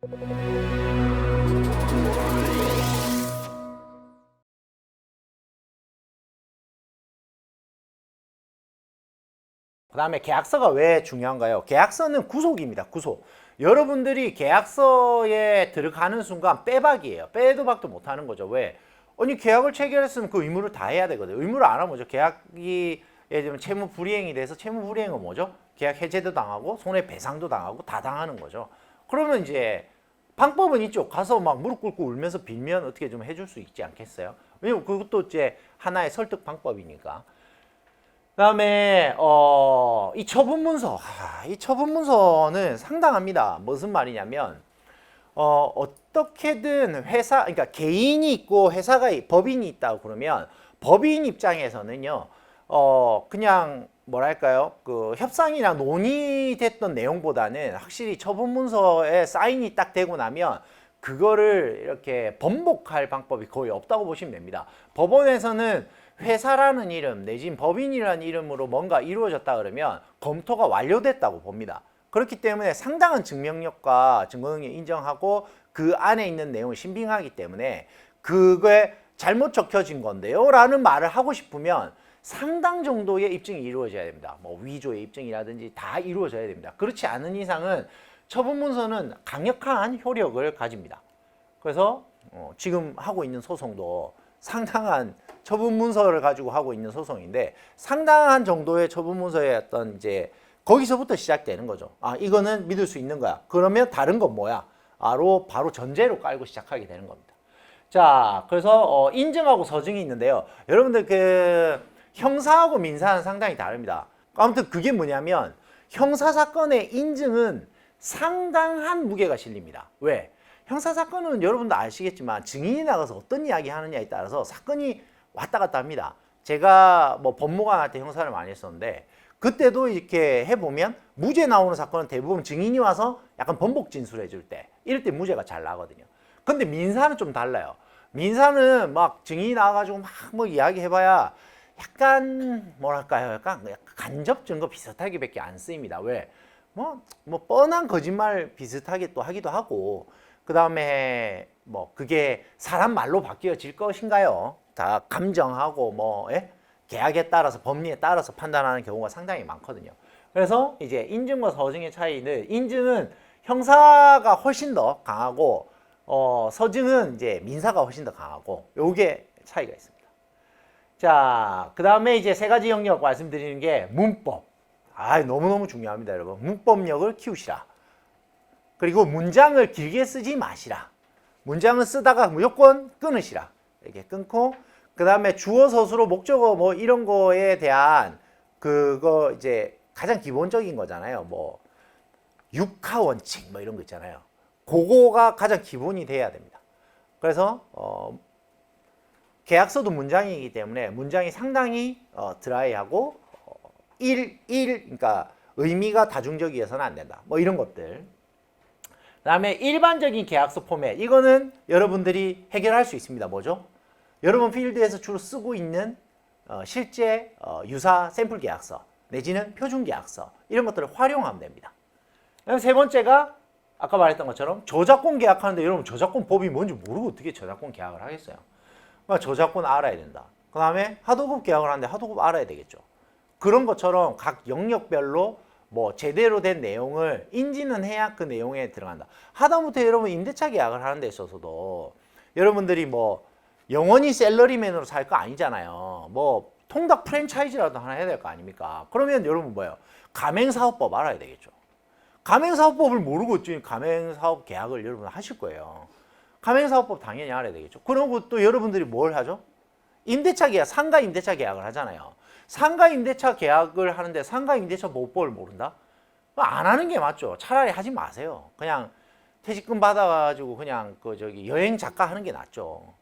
그 다음에 계약서가 왜 중요한가요? 계약서는 구속입니다. 구속. 여러분들이 계약서에 들어가는 순간 빼박이에요. 빼도 박도 못하는 거죠. 왜? 아니 계약을 체결했으면 그 의무를 다 해야 되거든요. 의무를 안 하면 뭐죠? 계약이 예를 들면 채무 불이행이 돼서 채무 불이행은 뭐죠? 계약 해제도 당하고 손해배상도 당하고 다 당하는 거죠. 그러면 이제 방법은 있죠. 가서 막 무릎 꿇고 울면서 빌면 어떻게 좀 해줄 수 있지 않겠어요? 왜냐면 그것도 이제 하나의 설득 방법이니까. 그다음에 이 처분문서, 이 처분문서는 상당합니다. 무슨 말이냐면 어떻게든 회사, 그러니까 개인이 있고 회사가 법인이 있다고 그러면 법인 입장에서는요, 그냥 뭐랄까요, 그 협상이나 논의됐던 내용보다는 확실히 처분문서에 사인이 딱 되고 나면 그거를 이렇게 번복할 방법이 거의 없다고 보시면 됩니다. 법원에서는 회사라는 이름 내지는 법인이라는 이름으로 뭔가 이루어졌다 그러면 검토가 완료됐다고 봅니다. 그렇기 때문에 상당한 증명력과 증거능력 인정하고 그 안에 있는 내용을 신빙하기 때문에 그게 잘못 적혀진 건데요 라는 말을 하고 싶으면 상당 정도의 입증이 이루어져야 됩니다. 뭐 위조의 입증이라든지 다 이루어져야 됩니다. 그렇지 않은 이상은 처분문서는 강력한 효력을 가집니다. 그래서 지금 하고 있는 소송도 상당한 처분문서를 가지고 하고 있는 소송인데 상당한 정도의 처분문서의 어떤 이제 거기서부터 시작되는 거죠. 아, 이거는 믿을 수 있는 거야. 그러면 다른 건 뭐야? 바로 전제로 깔고 시작하게 되는 겁니다. 자, 그래서 인증하고 서증이 있는데요. 여러분들 그 형사하고 민사는 상당히 다릅니다. 아무튼 그게 뭐냐면 형사사건의 인증은 상당한 무게가 실립니다. 왜? 형사사건은 여러분도 아시겠지만 증인이 나가서 어떤 이야기 하느냐에 따라서 사건이 왔다 갔다 합니다. 제가 뭐 법무관한테 형사를 많이 했었는데 그때도 이렇게 해보면 무죄 나오는 사건은 대부분 증인이 와서 약간 번복 진술해 줄 때 이럴 때 무죄가 잘 나거든요. 근데 민사는 좀 달라요. 민사는 막 증인이 나와가지고 막 뭐 이야기 해봐야 약간 뭐랄까요? 약간 간접 증거 비슷하게밖에 안 쓰입니다. 왜? 뭐 뻔한 거짓말 비슷하게 또 하기도 하고 그 다음에 뭐 그게 사람 말로 바뀌어질 것인가요? 다 감정하고 뭐 계약에 따라서 법리에 따라서 판단하는 경우가 상당히 많거든요. 그래서 이제 인증과 서증의 차이는 인증은 형사가 훨씬 더 강하고 서증은 이제 민사가 훨씬 더 강하고 요게 차이가 있습니다. 자, 그 다음에 이제 세 가지 영역 말씀드리는 게 문법. 너무너무 중요합니다, 여러분. 문법력을 키우시라. 그리고 문장을 길게 쓰지 마시라. 문장을 쓰다가 무조건 끊으시라. 이렇게 끊고 그 다음에 주어, 서술어, 목적어 뭐 이런 거에 대한 그거 이제 가장 기본적인 거잖아요. 뭐 육하 원칙 뭐 이런 거 있잖아요. 그거가 가장 기본이 돼야 됩니다. 그래서 계약서도 문장이기 때문에 문장이 상당히 드라이하고 그러니까 의미가 다중적이어서는 안 된다. 뭐 이런 것들. 그 다음에 일반적인 계약서 포맷. 이거는 여러분들이 해결할 수 있습니다. 뭐죠? 여러분 필드에서 주로 쓰고 있는 실제 유사 샘플 계약서 내지는 표준 계약서 이런 것들을 활용하면 됩니다. 세 번째가 아까 말했던 것처럼 저작권 계약하는데 여러분 저작권 법이 뭔지 모르고 어떻게 저작권 계약을 하겠어요? 그러니까 저작권 알아야 된다. 그 다음에 하도급 계약을 하는데 하도급 알아야 되겠죠. 그런 것처럼 각 영역별로 뭐 제대로 된 내용을 인지는 해야 그 내용에 들어간다. 하다못해 여러분 임대차 계약을 하는 데 있어서도 여러분들이 뭐 영원히 셀러리맨으로 살 거 아니잖아요. 뭐 통닭 프랜차이즈라도 하나 해야 될 거 아닙니까? 그러면 여러분 뭐예요? 가맹사업법 알아야 되겠죠. 가맹사업법을 모르고 어찌 가맹사업 계약을 여러분 하실 거예요. 가맹사업법 당연히 알아야 되겠죠. 그리고 또 여러분들이 뭘 하죠? 임대차 계약, 상가 임대차 계약을 하잖아요. 상가 임대차 계약을 하는데 상가 임대차 보호법을 모른다? 안 하는 게 맞죠. 차라리 하지 마세요. 그냥 퇴직금 받아가지고 그냥 여행 작가 하는 게 낫죠.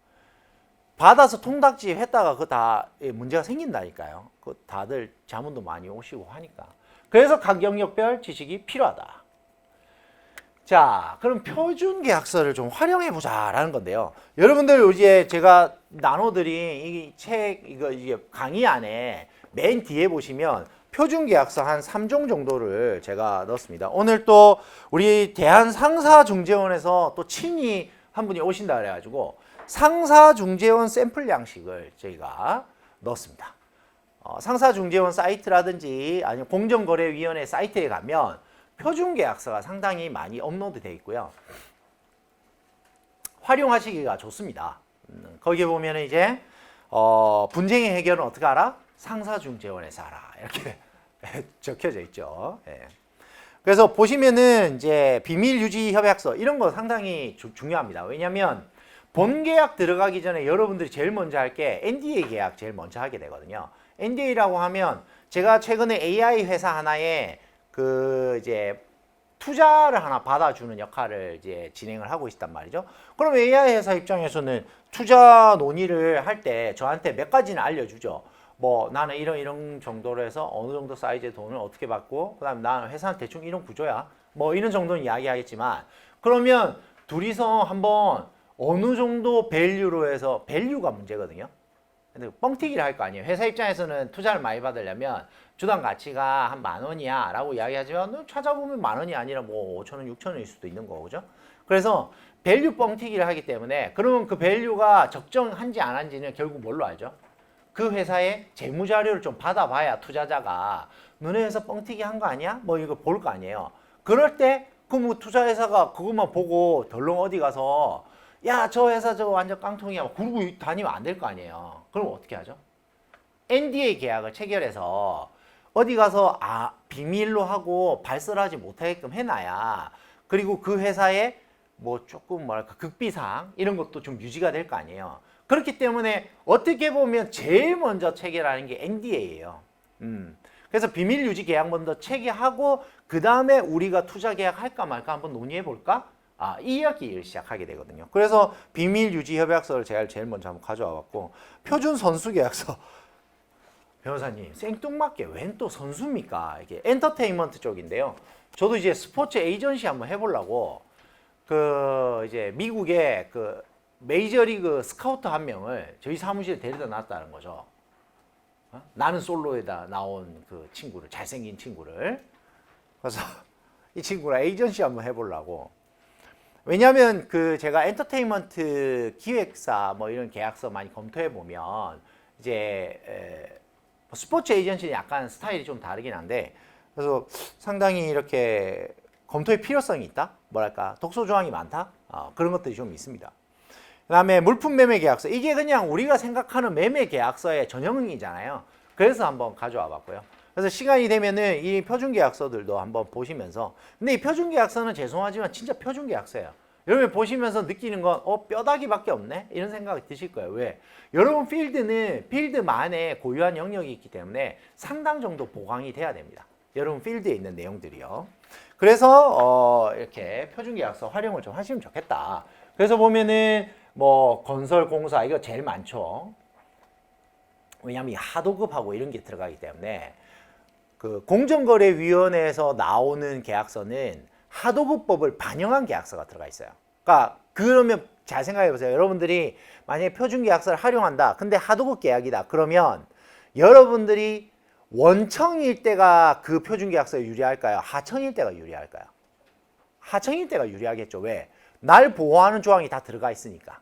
받아서 통닭집 했다가 그 다 문제가 생긴다니까요. 그 다들 자문도 많이 오시고 하니까. 그래서 각 영역별 지식이 필요하다. 자, 그럼 표준 계약서를 좀 활용해 보자라는 건데요. 여러분들 이제 제가 나눠드린 이 책, 이게 강의 안에 맨 뒤에 보시면 표준 계약서 한 3종 정도를 제가 넣었습니다. 오늘 또 우리 대한상사중재원에서 또 친히 한 분이 오신다 그래가지고 상사중재원 샘플 양식을 저희가 넣었습니다. 상사중재원 사이트라든지 아니면 공정거래위원회 사이트에 가면 표준 계약서가 상당히 많이 업로드 되어 있고요. 활용하시기가 좋습니다. 거기에 보면 이제 분쟁의 해결은 어떻게 알아? 상사중재원에서 알아. 이렇게 적혀져 있죠. 예. 그래서 보시면은 이제 비밀 유지 협약서 이런 거 상당히 중요합니다. 왜냐하면 본 계약 들어가기 전에 여러분들이 제일 먼저 할 게 NDA 계약 제일 먼저 하게 되거든요. NDA라고 하면 제가 최근에 AI 회사 하나에 그 이제 투자를 하나 받아주는 역할을 이제 진행을 하고 있단 말이죠. 그럼 AI 회사 입장에서는 투자 논의를 할 때 저한테 몇 가지는 알려주죠. 뭐 나는 이런 정도로 해서 어느 정도 사이즈의 돈을 어떻게 받고 그다음 나는 회사는 대충 이런 구조야. 뭐 이런 정도는 이야기하겠지만 그러면 둘이서 한번 어느 정도 밸류로 해서 밸류가 문제거든요. 근데 뻥튀기를 할 거 아니에요. 회사 입장에서는 투자를 많이 받으려면 주당 가치가 한 10,000원이야 라고 이야기하지만 찾아보면 10,000원이 아니라 뭐 5,000원, 6,000원일 수도 있는 거고, 그죠? 그래서 밸류 뻥튀기를 하기 때문에 그러면 그 밸류가 적정한지 안 한지는 결국 뭘로 알죠? 그 회사의 재무자료를 좀 받아봐야 투자자가 너네 회사 뻥튀기 한 거 아니야? 뭐 이거 볼 거 아니에요. 그럴 때 그 뭐 투자회사가 그것만 보고 덜렁 어디 가서 야, 저 회사 저거 완전 깡통이야. 그러고 다니면 안 될 거 아니에요. 그럼 어떻게 하죠? NDA 계약을 체결해서 어디 가서 비밀로 하고 발설하지 못하게끔 해놔야 그리고 그 회사에 뭐 조금 뭐랄까 극비사항 이런 것도 좀 유지가 될 거 아니에요. 그렇기 때문에 어떻게 보면 제일 먼저 체결하는 게 NDA예요. 그래서 비밀 유지 계약 먼저 체결하고 그 다음에 우리가 투자 계약 할까 말까 한번 논의해 볼까? 이 이야기를 시작하게 되거든요. 그래서 비밀 유지 협약서를 제가 제일 먼저 한번 가져와 봤고 표준 선수 계약서. 변호사님 생뚱맞게 웬 또 선수입니까? 이게 엔터테인먼트 쪽인데요. 저도 이제 스포츠 에이전시 한번 해보려고 그 이제 미국의 그 메이저리그 스카우트 한 명을 저희 사무실에 데려다 놨다는 거죠. 나는 솔로에다 나온 그 친구를, 잘생긴 친구를. 그래서 이 친구랑 에이전시 한번 해보려고. 왜냐하면 그 제가 엔터테인먼트 기획사 뭐 이런 계약서 많이 검토해 보면 이제 스포츠 에이전시는 약간 스타일이 좀 다르긴 한데 그래서 상당히 이렇게 검토의 필요성이 있다? 뭐랄까 독소 조항이 많다? 그런 것들이 좀 있습니다. 그 다음에 물품 매매 계약서. 이게 그냥 우리가 생각하는 매매 계약서의 전형이잖아요. 그래서 한번 가져와 봤고요. 그래서 시간이 되면은 이 표준 계약서들도 한번 보시면서 근데 이 표준 계약서는 죄송하지만 진짜 표준 계약서예요. 여러분 보시면서 느끼는 건 뼈다귀밖에 없네? 이런 생각이 드실 거예요. 왜? 여러분 필드는 필드만의 고유한 영역이 있기 때문에 상당 정도 보강이 돼야 됩니다. 여러분 필드에 있는 내용들이요. 그래서 이렇게 표준 계약서 활용을 좀 하시면 좋겠다. 그래서 보면은 뭐 건설 공사 이거 제일 많죠. 왜냐하면 하도급하고 이런 게 들어가기 때문에 그 공정거래위원회에서 나오는 계약서는 하도급법을 반영한 계약서가 들어가 있어요. 그러니까 그러면 잘 생각해 보세요. 여러분들이 만약에 표준 계약서를 활용한다. 근데 하도급 계약이다. 그러면 여러분들이 원청일 때가 그 표준 계약서에 유리할까요? 하청일 때가 유리할까요? 하청일 때가 유리하겠죠. 왜? 날 보호하는 조항이 다 들어가 있으니까.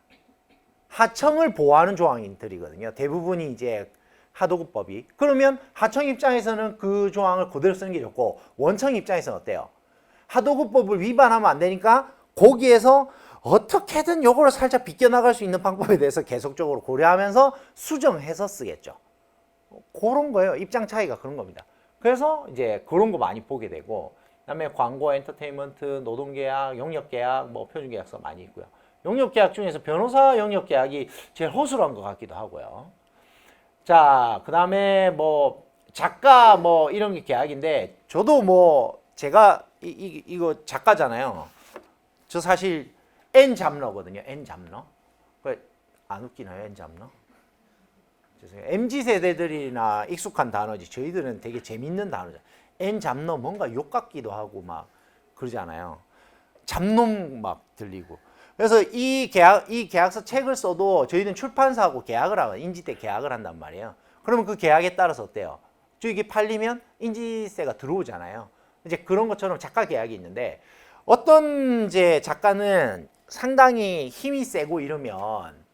하청을 보호하는 조항들이거든요. 대부분이 이제 하도급법이. 그러면 하청 입장에서는 그 조항을 그대로 쓰는 게 좋고 원청 입장에서는 어때요? 하도급법을 위반하면 안 되니까 거기에서 어떻게든 요거를 살짝 비껴나갈 수 있는 방법에 대해서 계속적으로 고려하면서 수정해서 쓰겠죠. 그런 거예요. 입장 차이가 그런 겁니다. 그래서 이제 그런 거 많이 보게 되고 그다음에 광고, 엔터테인먼트, 노동계약, 용역계약, 뭐 표준계약서 많이 있고요. 용역계약 중에서 변호사 용역계약이 제일 허술한 것 같기도 하고요. 자, 그 다음에 뭐 작가 뭐 이런 게 계약인데 저도 뭐 제가 이거 작가잖아요. 저 사실 N 잡러거든요. N 잡러. 안 웃기나요? N 잡러? 죄송해요. MZ 세대들이나 익숙한 단어지. 저희들은 되게 재밌는 단어죠. N 잡러 뭔가 욕 같기도 하고 막 그러잖아요. 잡놈 막 들리고. 그래서 이 계약서 책을 써도 저희는 출판사하고 계약을 하고 인지 때 계약을 한단 말이에요. 그러면 그 계약에 따라서 어때요? 이게 팔리면 인지세가 들어오잖아요. 이제 그런 것처럼 작가 계약이 있는데 어떤 이제 작가는 상당히 힘이 세고 이러면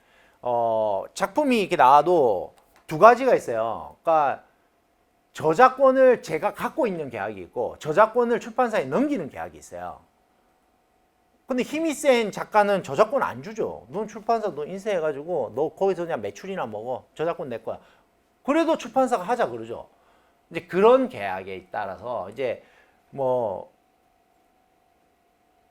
작품이 이렇게 나와도 두 가지가 있어요. 그러니까 저작권을 제가 갖고 있는 계약이 있고 저작권을 출판사에 넘기는 계약이 있어요. 근데 힘이 센 작가는 저작권 안 주죠. 넌 출판사 너 인쇄해가지고 너 거기서 그냥 매출이나 먹어. 저작권 내 거야. 그래도 출판사가 하자 그러죠. 이제 그런 계약에 따라서 이제 뭐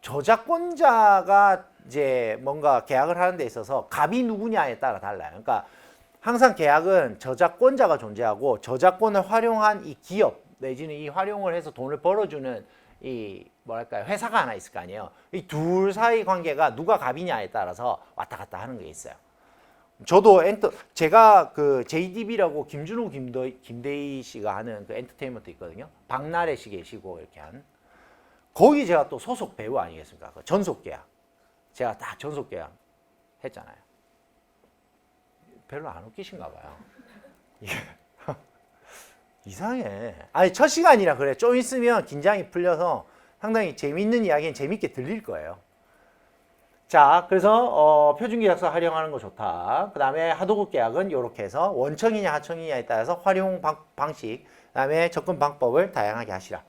저작권자가 이제 뭔가 계약을 하는 데 있어서 갑이 누구냐에 따라 달라요. 그러니까 항상 계약은 저작권자가 존재하고 저작권을 활용한 이 기업 내지는 이 활용을 해서 돈을 벌어주는 이 뭐랄까요 회사가 하나 있을 거 아니에요. 이 둘 사이 관계가 누가 갑이냐에 따라서 왔다 갔다 하는 게 있어요. 저도 제가 그 JDB라고 김준호 김대희 씨가 하는 그 엔터테인먼트 있거든요. 박나래 씨 계시고 이렇게 한 거기 제가 또 소속 배우 아니겠습니까? 그 전속 계약 제가 딱 전속 계약 했잖아요. 별로 안 웃기신가 봐요. 이상해. 아니 첫 시간이라 그래. 좀 있으면 긴장이 풀려서 상당히 재밌는 이야기는 재밌게 들릴 거예요. 자, 그래서 표준계약서 활용하는 거 좋다. 그 다음에 하도급 계약은 이렇게 해서 원청이냐 하청이냐에 따라서 활용 방식, 그 다음에 접근 방법을 다양하게 하시라.